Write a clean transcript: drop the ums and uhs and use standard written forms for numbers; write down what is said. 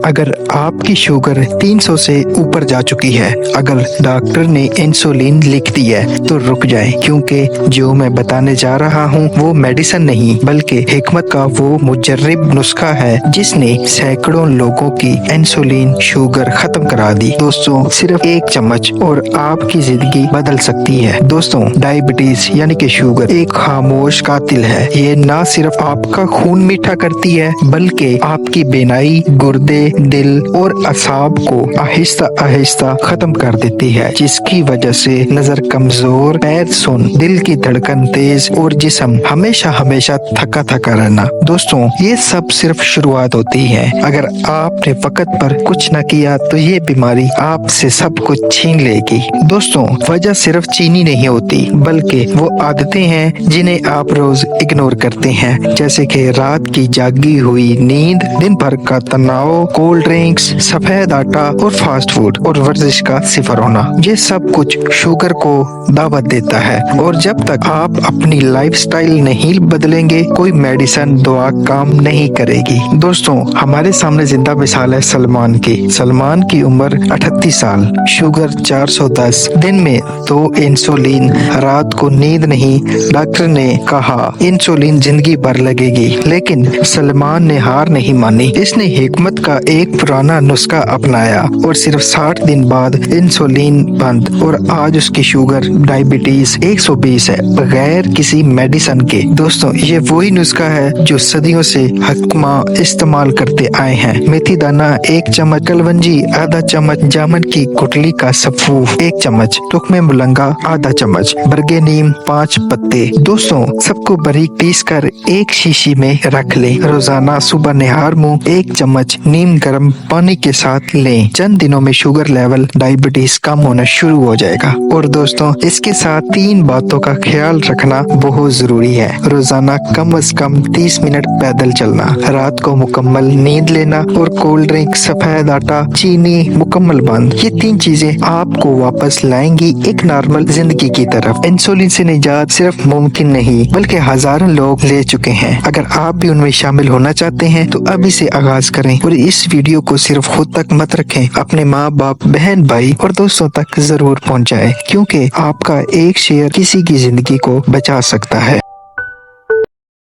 अगर आपकी शुगर 300 से ऊपर जा चुकी है, अगर डॉक्टर ने इंसुलिन लिख दी है तो रुक जाए, क्योंकि जो मैं बताने जा रहा हूँ वो मेडिसिन नहीं बल्कि हिकमत का वो मुजर्रिब नुस्खा है जिसने सैकड़ों लोगों की इंसुलिन शुगर खत्म करा दी। दोस्तों, सिर्फ एक चम्मच और आपकी जिंदगी बदल सकती है। दोस्तों, डायबिटीज यानी कि शुगर एक खामोश कातिल है। ये ना सिर्फ आपका खून मीठा करती है बल्कि आपकी बेनाई, गुर्दे, दिल और असाब को आहिस्ता आहिस्ता खत्म कर देती है, जिसकी वजह से नजर कमजोर, पैर सुन, दिल की धड़कन तेज और जिस्म हमेशा हमेशा थका थका रहना। दोस्तों, ये सब सिर्फ शुरुआत होती है। अगर आपने वक्त पर कुछ न किया तो ये बीमारी आपसे सब कुछ छीन लेगी। दोस्तों, वजह सिर्फ चीनी नहीं होती बल्कि वो आदतें हैं जिन्हें आप रोज इग्नोर करते हैं, जैसे कि रात की जागी हुई नींद, दिन भर का तनाव, कोल्ड ड्रिंक्स, सफेद आटा और फास्ट फूड और वर्जिश का सिफर होना। ये सब कुछ शुगर को दावत देता है और जब तक आप अपनी लाइफस्टाइल नहीं बदलेंगे कोई मेडिसिन दुआ काम नहीं करेगी। दोस्तों, हमारे सामने जिंदा मिसाल है सलमान की। सलमान की उम्र 38 साल, शुगर 410, दिन में 2 इंसुलिन, रात को नींद नहीं। डॉक्टर ने कहा इंसुलिन जिंदगी भर लगेगी, लेकिन सलमान ने हार नहीं मानी। इसने हिकमत का एक पुराना नुस्खा अपनाया और सिर्फ 60 दिन बाद इंसुलिन बंद और आज उसकी शुगर डायबिटीज 120 है, बगैर किसी मेडिसिन के। दोस्तों, ये वही नुस्खा है जो सदियों से हकमा इस्तेमाल करते आए हैं। मेथी दाना 1 चम्मच, कलवंजी आधा चम्मच, जामुन की गुठली का सफ़ूफ 1 चम्मच, तुख्मे मुलंगा आधा चम्मच, बरगे नीम 5 पत्ते। दोस्तों, सबको बारीक पीस कर एक शीशी में रख लें। रोजाना सुबह निहार मुंह 1 चम्मच नीम गर्म पानी के साथ लें। चंद दिनों में शुगर लेवल, डायबिटीज कम होना शुरू हो जाएगा। और दोस्तों, इसके साथ 3 बातों का ख्याल रखना बहुत जरूरी है। रोजाना कम से कम 30 मिनट पैदल चलना, रात को मुकम्मल नींद लेना और कोल्ड ड्रिंक, सफेद आटा, चीनी मुकम्मल बंद। ये 3 चीजें आपको वापस लाएंगी एक नॉर्मल जिंदगी की तरफ। इंसुलिन से निजात सिर्फ मुमकिन नहीं बल्कि हजारों लोग ले चुके हैं। अगर आप भी उनमें शामिल होना चाहते हैं तो अभी से आगाज करें और इस वीडियो को सिर्फ खुद तक मत रखें, अपने माँ बाप, बहन, भाई और दोस्तों तक जरूर पहुँचाएं, क्योंकि आपका एक शेयर किसी की जिंदगी को बचा सकता है।